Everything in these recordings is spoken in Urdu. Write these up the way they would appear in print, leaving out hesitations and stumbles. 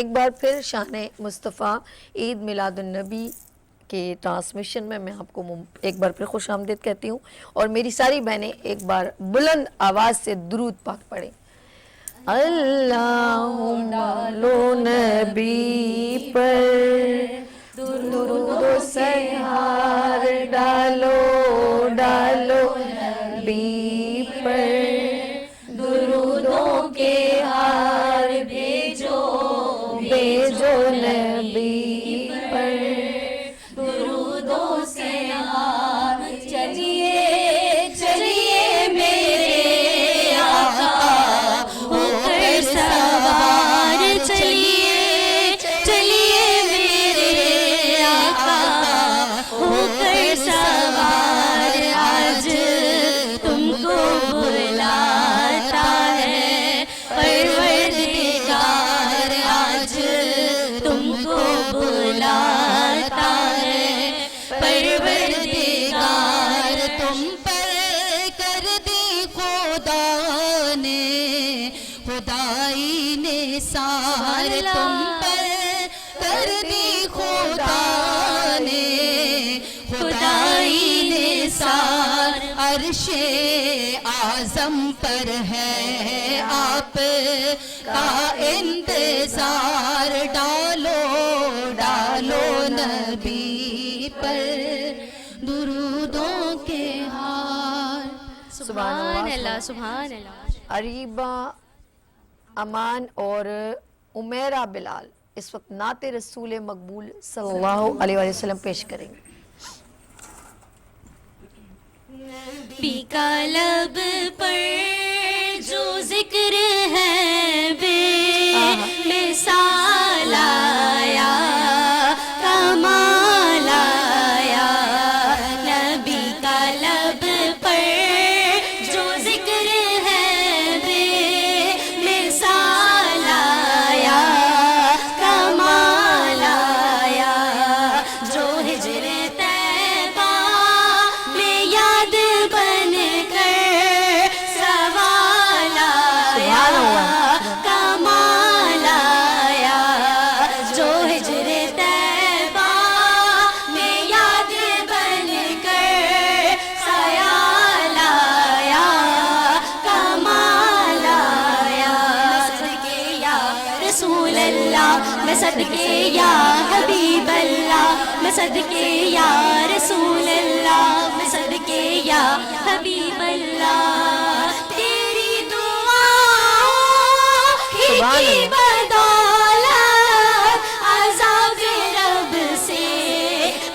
ایک بار پھر شان مصطفیٰ عید میلاد النبی کے ٹرانسمیشن میں آپ کو ایک بار پھر خوش آمدید کہتی ہوں، اور میری ساری بہنیں ایک بار بلند آواز سے درود پاک پڑھیں۔ اللہم ڈالو نبی پر درود و سحار، ڈالو ڈالو نبی پر درودوں کے ہار، بھیجو بھیجو نبی پر درودوں سے ہار۔ چلیے چلیے میرے آقا ہو کر سوار، چلیے چلیے میرے آقا ہو کر سوار، آج تم کو بلاتا ہے پروردگار، آج تم کو بلاتا ہے پروردگار، تم پر کر دی خدا نے خدائی نے سار، تم پر کر دی خدا نے خدائی نے سار، عرش اعظم پر ہے آپ کا انتظار، ڈالو ڈالو نبی پر درودوں کے ہار۔ سبحان اللہ، سبحان اللہ۔ عریبہ امان اور عمیرہ بلال اس وقت نعت رسول مقبول صلی اللہ علیہ وسلم پیش کریں گے۔ نبی کا لب پر جو ذکر ہے بے مثال آیا، کمال آیا، نبی کا لب پر جو ذکر ہے بے مثال آیا، کمال آیا، جو ہجر طیبہ میں یاد بن کر سوال آیا، کمال آیا، جو ہجر طیبہ میں یاد بن کر سیال آیا، کمال آیا، صدقے یا رسول اللہ، میں صدقے یا حبیب اللہ، میں صدقے یا رسول اللہ، میں صدقے یا حبیب اللہ، تیری دعا ہی کی بدولت عذاب رب سے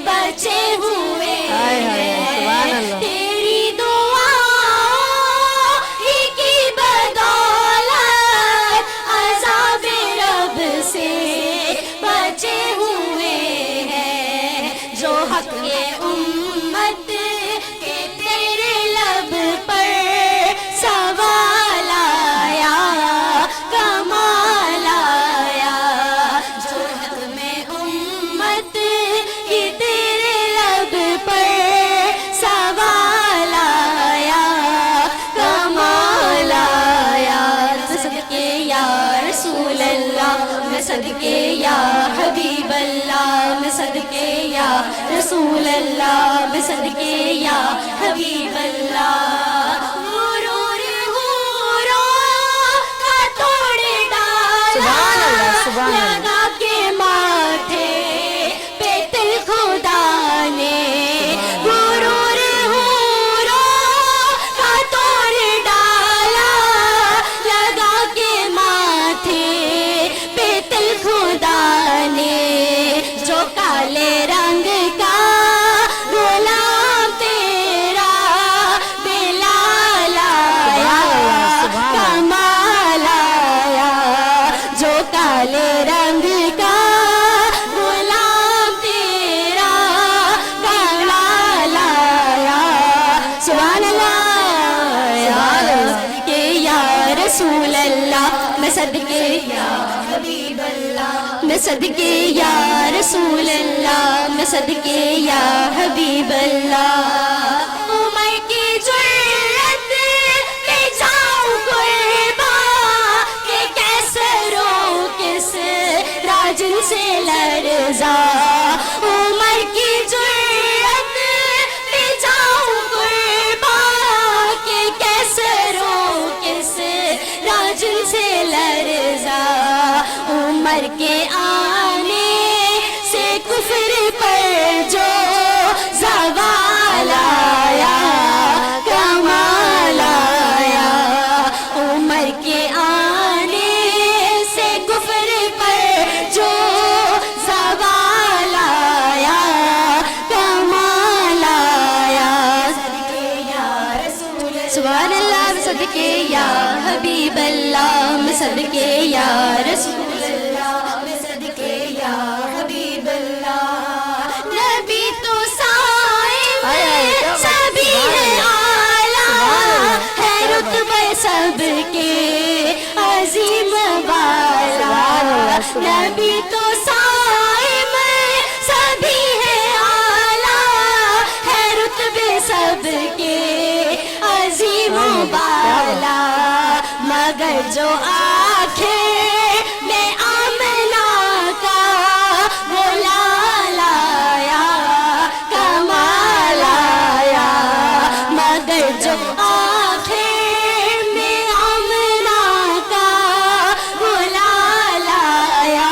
بچے ہوئے ہیں، تیری دعا ہی کی بدولت عذاب رب سے بچے ہوئے ہیں، جو حق کے امت کے تیرے لب پر سوال آیا، کمال آیا، جو حق میں امت کی تیرے لب پر سوال آیا، کمال آیا، صدقے یا رسول اللہ، میں صدقے یا حبیب اللہ، میں صدقے یا رسول اللہ، میں صدقے یا حبیب اللہ، غرور کا توڑ سبحان اللہ، ڈالا سبحان اللہ۔ لگا کے ماتھے پہ تل خدا نے، غرور کا توڑ ڈالا لگا کے ماتھے پہ تل خدا نے، جو کالے رنگ کا غلام تیرا بلال آیا، کمال آیا، جو کالے رنگ کا غلام تیرا بلال آیا، سبحان اللہ، صدقے یا رسول اللہ، میں صدقے یا حبیب اللہ، میں صدقے یا رسول اللہ، میں صدقے یا حبیب اللہ، عمر کی جرت پہ جاؤں قربان کہ کیسے رو کس صدقے یا حبیب اللہ میں صدقے یا رسول اللہ میں صدقے یا حبیب اللہ نبی تو سائے میں سبھی ہے اعلیٰ ہے رتبہ سب کے عظیم والا نبی تو سائے میں سبھی ہے اعلیٰ ہے رتبے سب کے عظیم والا مگر جو آنکھیں میں آمنہ کا وہ لال آیا کمال آیا مگر جو آنکھیں میں آمنہ کا وہ لال آیا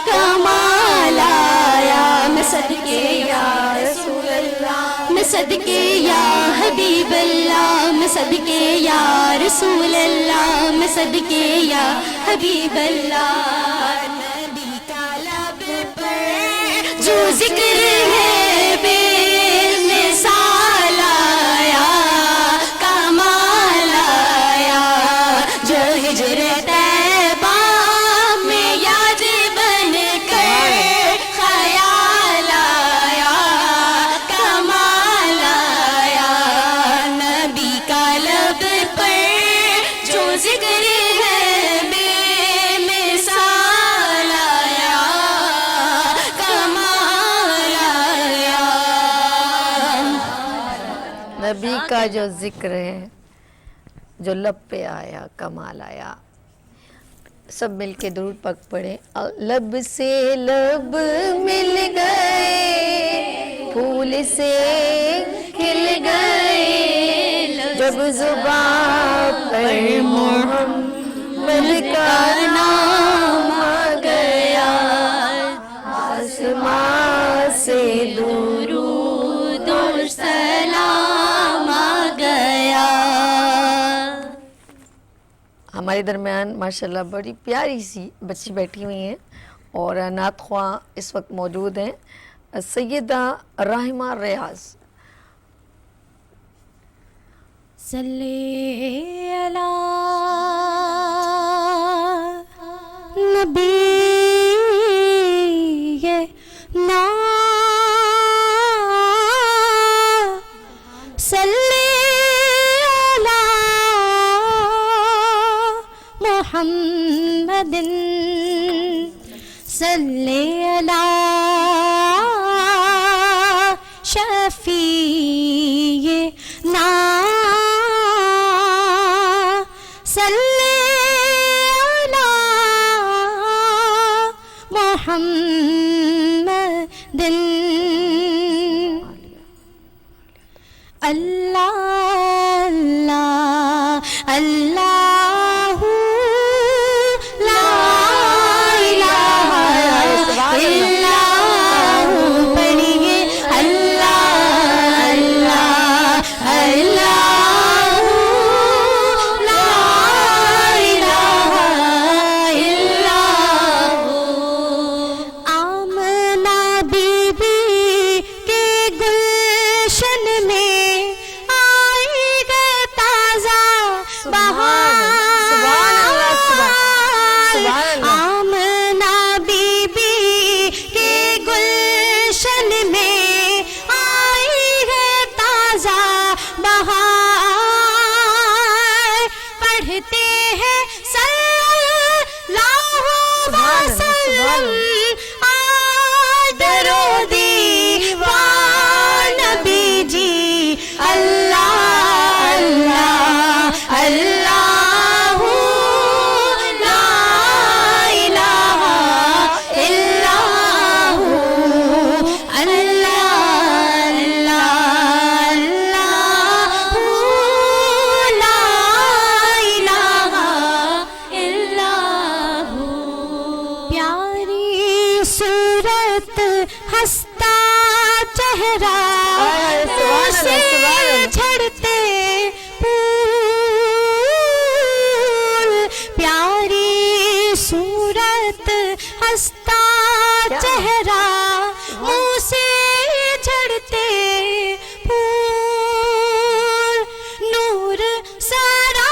کمال آیا میں صدقے یا رسول اللہ میں صدقے یا حبیب اللہ میں صدقے یا رسول اللہ میں صدقے یا حبیب اللہ نبی کا لب پر جو ذکر ہے بے مثال آیا کمال آیا جو ہجر طیبہ میں یاد بن کر خیال آیا کمال آیا نبی کا لب پر جو ذکر ہے بے مثال آیا کمال آیا نبی کا جو ذکر ہے جو لب پہ آیا کمال آیا. سب مل کے درود پاک پڑھیں. لب سے لب مل گئے پھول سے کھل گئے جب زبان پر محمد کا نام آ گیا آسمان سے درود و سلام آ گیا. ہمارے درمیان ماشاءاللہ بڑی پیاری سی بچی بیٹھی ہوئی ہیں اور نعت خواں اس وقت موجود ہیں سیدہ راحمہ ریاض. صلی علی نبی نا صلی علی محمد صلی علی شفیع نا صلی علی محمد اللہ اللہ اللہ لا الہ الا اللہ پڑھیے اللہ اللہ اللہ لا الہ الا اللہ. آمنہ بی بی کے گلشن میں آئی گئے تازہ بہار. سبحان اللہ سبحان اللہ. آمنہ بی بی کے گلشن میں آئی ہے تازہ بہار. پڑھتے ہیں صلی اللہ وسلم آج درود دیوان نبی جی. اللہ اللہ اللہ لا الہ الا اللہ اللہ اللہ لا الہ الا اللہ. پیاری صورت ہنستا چہرہ منہ سے جھڑتے پھول. پیاری صورت ہنستا چہرہ منہ سے جھڑتے پھول. نور سارا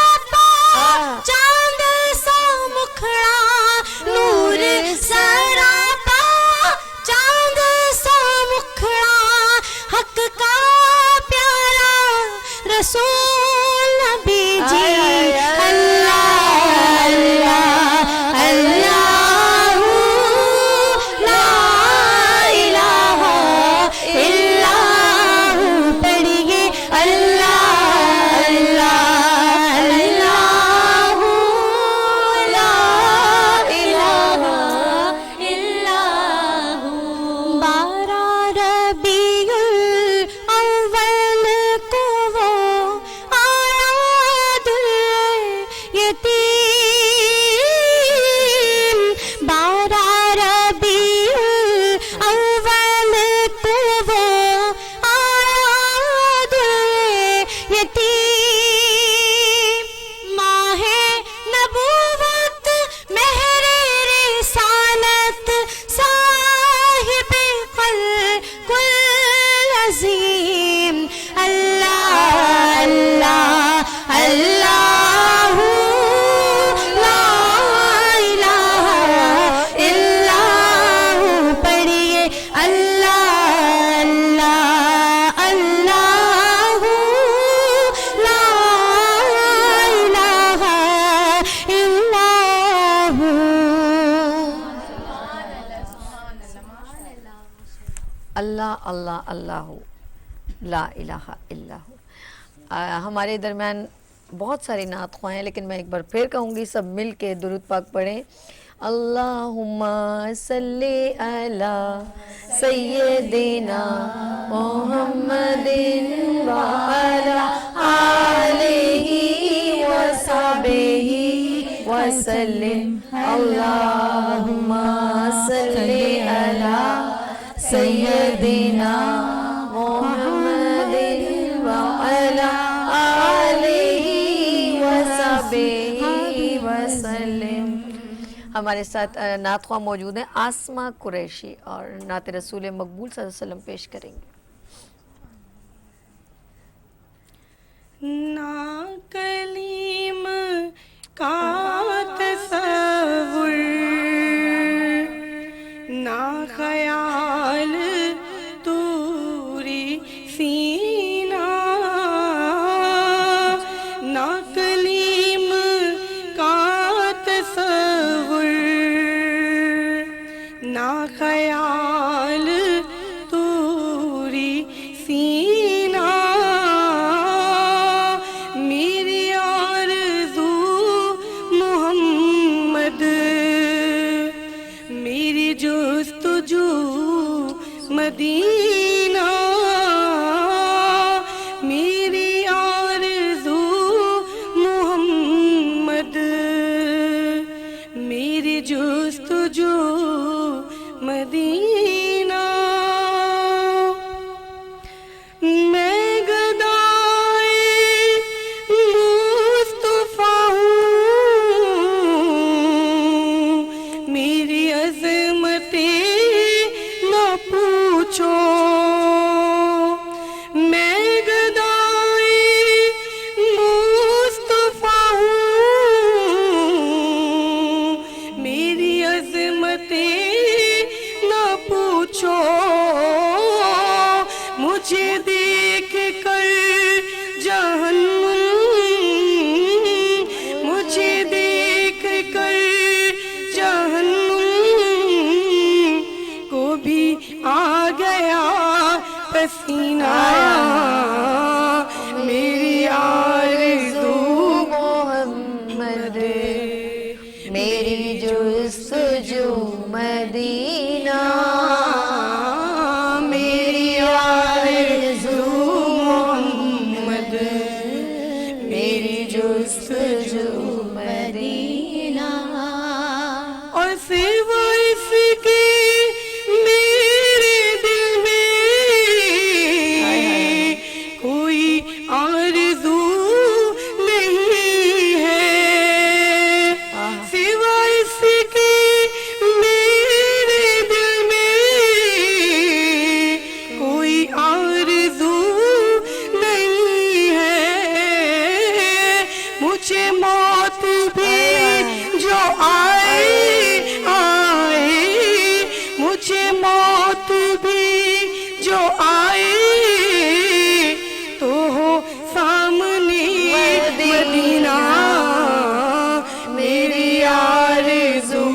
اللہ اللہ لا الہ الا ہو. ہمارے درمیان بہت سارے نعت خواہ ہیں، لیکن میں ایک بار پھر کہوں گی سب مل کے درود پاک پڑھیں. اللہم صلی علی سیدنا محمد وعلی آلہ وصحبہ وسلم. اللہم صلی علی سیدنا محمد وعلی آلہ وصحبہ وسلم. ہمارے ساتھ نعت خواہ موجود ہیں آسمہ قریشی اور نعت رسول مقبول صلی اللہ علیہ وسلم پیش کریں گے. نا کلیم کا تصور نا خیال توری سینہ نا کلیم کا تصور نا خیال توری سینہ میری آرزو محمد میری جستجو مدینہ میری آرزو محمد میری جستجو مدینہ میں گدائے مصطفیٰ ہوں میری عظمتیں نہ پوچھو میں گدائے مصطفیٰ ہوں میری عظمتیں نہ پوچھو مجھے دیکھ کر جہنم مجھے دیکھ کر جہنم کو بھی آ گیا پسینہ میری آرزو محمد میری جستجو مدینہ میری آرزو محمد میری جستجو مدینہ. اور سوا اس کے میرے دل میں کوئی آرزو نہیں ہے سوا اس کے میرے دل میں کوئی آرزو نہیں ہے مجھے موت بھی جو آئے مجھے موت بھی جو آئے تو ہو سامنے مدینہ میری آرزو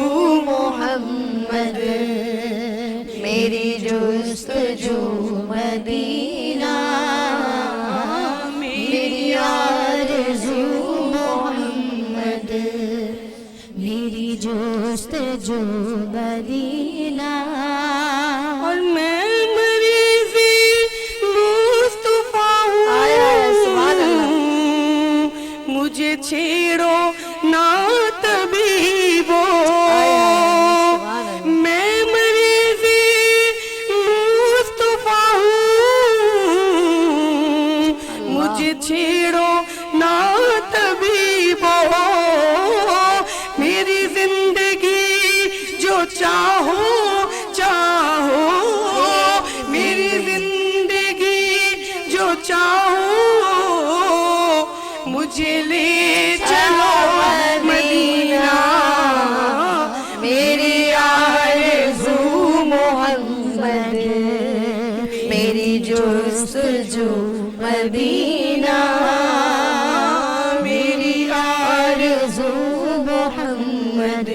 محمد میری جستجو مدینہ میری آرزو محمد میری جستجو مدینہ. اور میں مریض مصطفیٰ سبحان اللہ. ہوں مجھے چھیڑو نہ طبیبو سبحان اللہ. میں مریض مصطفیٰ ہوں مجھے چھیڑو نہ طبیبو میری زندگی جو چاہو چاہو میری زندگی جو چاہو مجھے لے چلو مدینہ میری آرزو محمد میری جستجو مدینہ میری آرزو محمد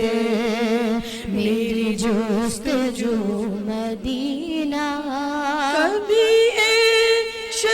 میری جستجو مدینہ.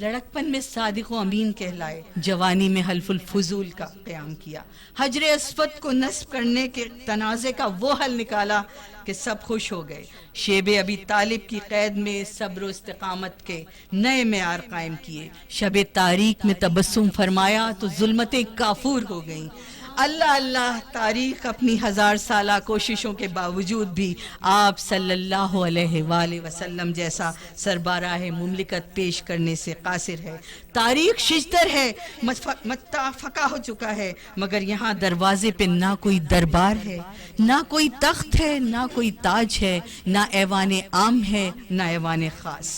لڑکپن میں صادق و امین کہلائے، جوانی میں حلف الفضول کا قیام کیا، حجر اسود کو نصب کرنے کے تنازع کا وہ حل نکالا کہ سب خوش ہو گئے، شیب ابی طالب کی قید میں صبر و استقامت کے نئے معیار قائم کیے، شب تاریک میں تبسم فرمایا تو ظلمتیں کافور ہو گئیں۔ اللہ اللہ، تاریخ اپنی 1000 سالہ کوششوں کے باوجود بھی آپ صلی اللہ علیہ وآلہ وسلم جیسا سربراہ مملکت پیش کرنے سے قاصر ہے۔ تاریخ ششدر ہے، متفقہ ہو چکا ہے، مگر یہاں دروازے پہ نہ کوئی دربار ہے، نہ کوئی تخت ہے، نہ کوئی تاج ہے، نہ ایوان عام ہے، نہ ایوان خاص۔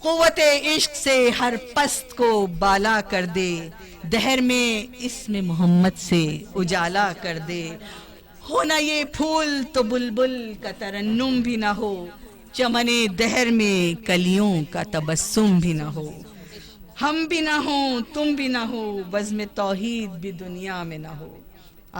قوت عشق سے ہر پست کو بالا کر دے، دہر میں اسم محمد سے اجالا کر دے، ہونا یہ پھول تو بلبل کا ترنم بھی نہ ہو، چمن دہر میں کلیوں کا تبسم بھی نہ ہو، ہم بھی نہ ہوں تم بھی نہ ہو، بزم توحید بھی دنیا میں نہ ہو۔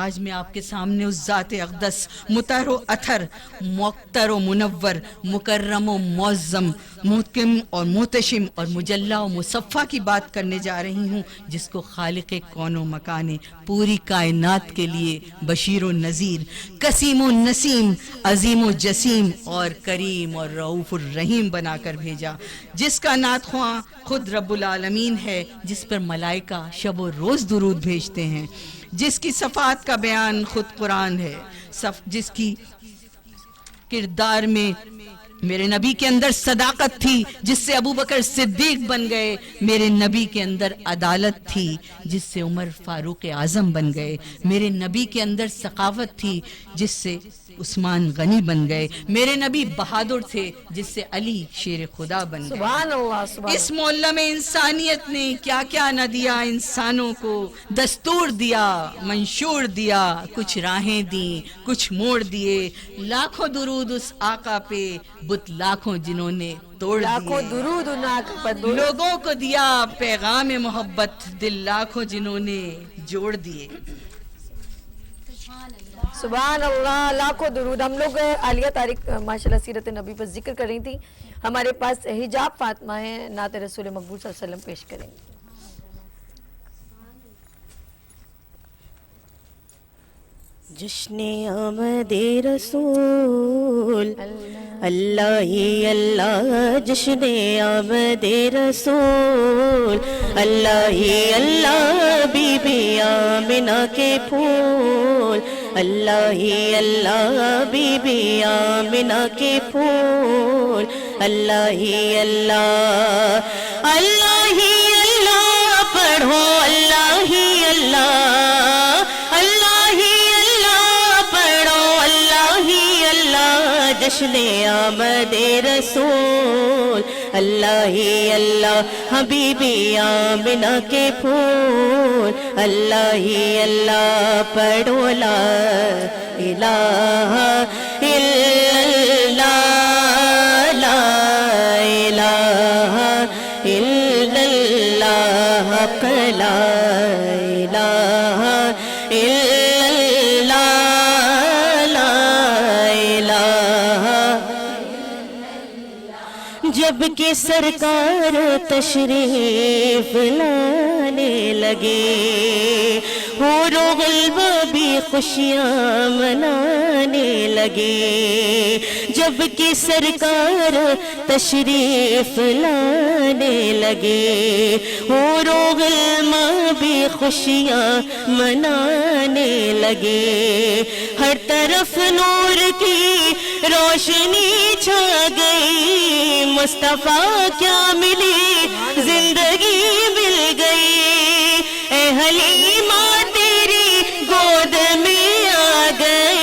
آج میں آپ کے سامنے اس ذات اقدس، مطہر و اطہر، معطر و منور، مکرم و معظم، محکم اور محتشم اور مجلی و مصفہ کی بات کرنے جا رہی ہوں، جس کو خالق کون و مکان پوری کائنات کے لیے بشیر و نذیر، قسیم و نسیم، عظیم و جسیم اور کریم اور رؤوف الرحیم بنا کر بھیجا، جس کا نعت خواں خود رب العالمین ہے، جس پر ملائکہ شب و روز درود بھیجتے ہیں، جس کی صفات کا بیان خود قرآن ہے، جس کی کردار میں میرے نبی کے اندر صداقت تھی، جس سے ابو بکر صدیق بن گئے، میرے نبی کے اندر عدالت تھی، جس سے عمر فاروق اعظم بن گئے، میرے نبی کے اندر ثقافت تھی، جس سے عثمان غنی بن گئے، میرے نبی بہادر تھے، جس سے علی شیر خدا بن گئے۔ سبحان اللہ، سبحان اس معلم انسانیت نے کیا کیا نہ دیا انسانوں کو، دستور دیا، منشور دیا، کچھ راہیں دیں، کچھ موڑ دیے، لاکھوں درود اس آقا پہ، بت لاکھوں جنہوں نے توڑ لاکھوں دیے، درود ان آقا پر درود۔ لوگوں کو دیا پیغام محبت، دل لاکھوں جنہوں نے جوڑ دیے۔ سبحان اللہ، لاکھوں درود۔ ہم لوگ عالیہ طارق ماشاءاللہ سیرت نبی پر ذکر کر رہی تھی، ہمارے پاس حجاب فاطمہ ہے، نعت رسول مقبول صلی اللہ علیہ وسلم پیش کریں گے۔ جشن آمد رسول اللہ ہی اللہ، جشن آمد رسول اللہ ہی اللہ، بی بی آمنہ کے پھول اللہ ہی اللہ، بی بی آمنہ کے پھول اللہ ہی اللہ، اللہ ہی اللہ پڑھو، اللہ ہی اللہ، اللہ ہی جشن آمد رسول اللہ ہی اللہ، حبیبی آمنہ کے پھول اللہ ہی اللہ، پڑھو لا الہ الا اللہ، لا الہ الا اللہ، حق لا الہ الا اللہ، جب کہ سرکار تشریف لانے لگے، حور و غلبہ بھی خوشیاں منانے لگے، جب کہ سرکار تشریف لانے لگے، حور و غلبہ بھی خوشیاں منانے لگے، ہر طرف نور کی روشنی چھا گئی، مصطفیٰ کیا ملی زندگی مل گئی، اے حلیمہ تیری گود میں آ گئے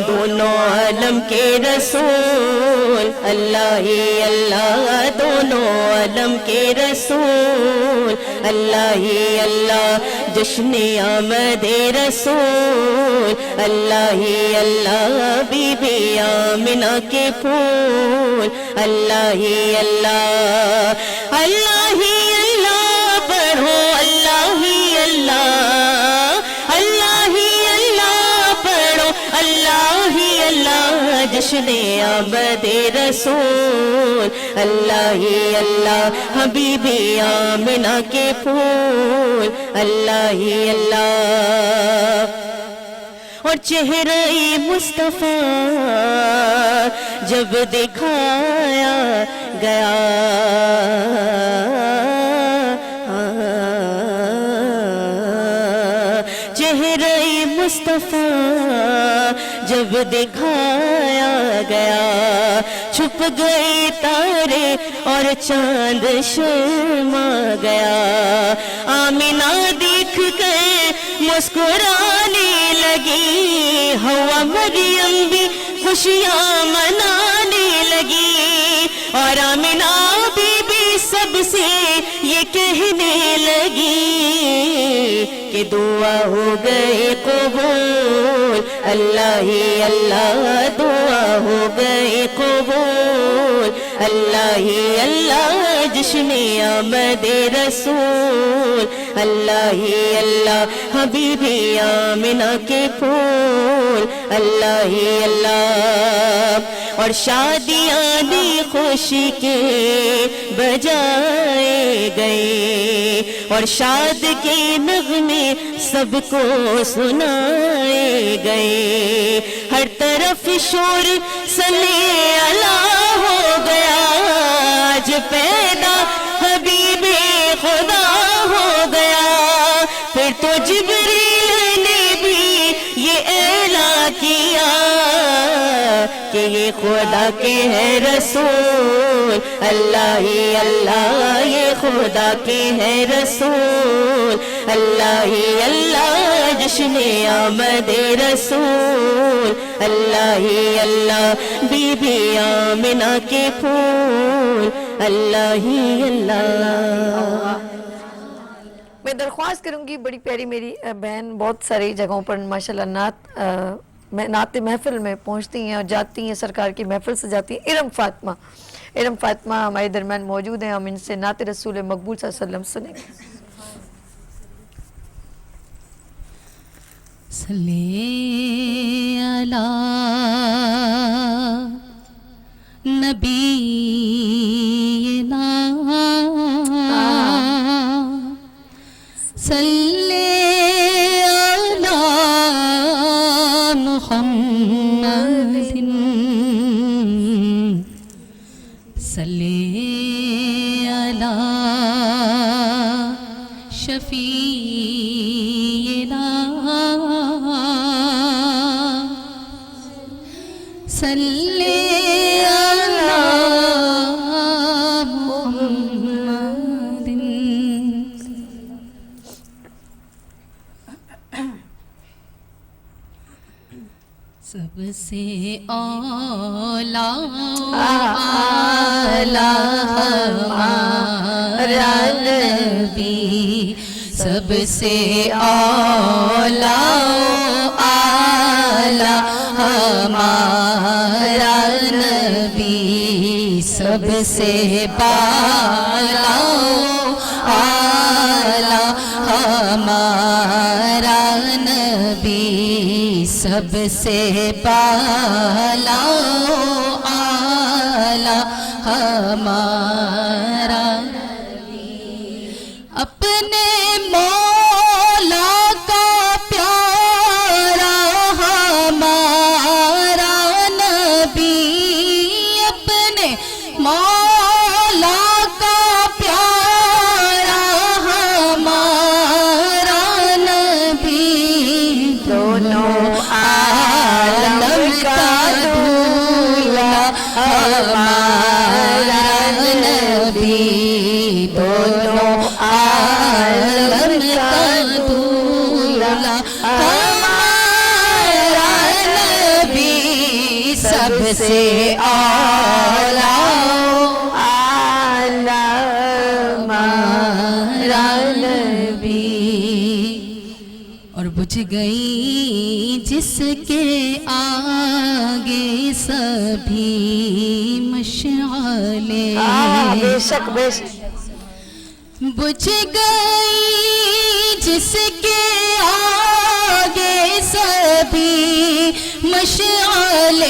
دونوں عالم کے رسول اللہ ہی اللہ، دونوں عالم کے رسول اللہ ہی اللہ، جشن آمد رسول اللہ ہی اللہ، بی بی آمنہ کے پھول اللہ ہی اللہ، اللہ ہی اللہ پڑھو، اللہ ہی اللہ، اللہ ہی اللہ پڑھو، اللہ ہی اللہ، جشن جشن آمد رسول اللہ ہی اللہ حبیبی آمنہ کے پھول اللہ ہی اللہ اور چہرہ مصطفیٰ جب دکھایا گیا چہرہ مصطفیٰ جب دکھایا گیا چھپ گئے تارے اور چاند شرما گیا آمنہ دیکھ کر مسکرانے لگی ہوا مریم بھی خوشیاں منانے لگی اور آمنہ بی بی سب سے یہ کہنے لگی کہ دعا ہو گئے قبول اللہ ہی اللہ دعا ہو گئے قبول اللہ ہی اللہ جشن آمد رسول اللہ ہی اللہ حبیبی آمنہ کے پھول اللہ ہی اللہ اور شادیاں دی خوشی کے بجائے گئے اور شاد کے نغمے سب کو سنائے گئے ہر طرف شور صلی اللہ ہو گیا آج پیدا حبیب خدا ہو گیا پھر تو جبریل نے بھی یہ اعلان کیا کہ یہ خدا کے ہیں رسول اللہ ہی اللہ یہ خدا کے ہیں رسول اللہ ہی اللہ جشن آمد رسول اللہ ہی اللہ بی بی آمنہ کے پھول اللہ ہی اللہ میں درخواست کروں گی بڑی پیاری میری بہن بہت ساری جگہوں پر ماشاءاللہ نعت محفل میں پہنچتی ہیں اور جاتی ہیں سرکار کی محفل سے جاتی ہیں ارم فاطمہ ہمارے درمیان موجود ہیں ہم ان سے نعت رسول مقبول صلی اللہ علیہ وسلم سنیں گے صلی علی نبینا صلی علی محمد صلی علی شفیعنا صلی علی محمد سب سے اولا ہمارا نبی سب سے اولا ہمارا نبی سب سے بالا اعلیٰ ہمارا نبی سب سے بالا اعلیٰ ہمارا اپنے مولا کا پیارا ہمارا نبی اپنے مولا کا پیارا ہمارا نبی دونوں عالم کا دولہا ہمارا نبی دونوں عالم کا دولہا ہمارا نبی سب سے اولا ہمارا نبی اور بجھ گئی جس کے آگے سبھی مشعلیں بے شک بجھ گئی جس کے آگے سبھی مشعلیں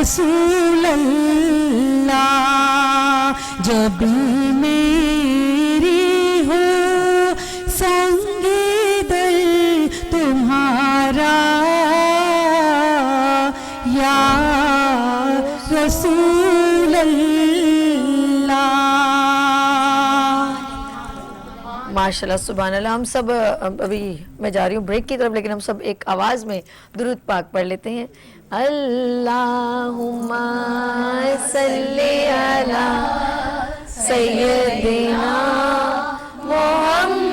رسول اللہ جب بھی میری ہو سنگ دل تمہارا یا رسول اللہ. ماشاءاللہ سبحان اللہ. ہم سب ابھی میں جا رہی ہوں بریک کی طرف، لیکن ہم سب ایک آواز میں درود پاک پڑھ لیتے ہیں. اللہم صلی علی سیدنا محمد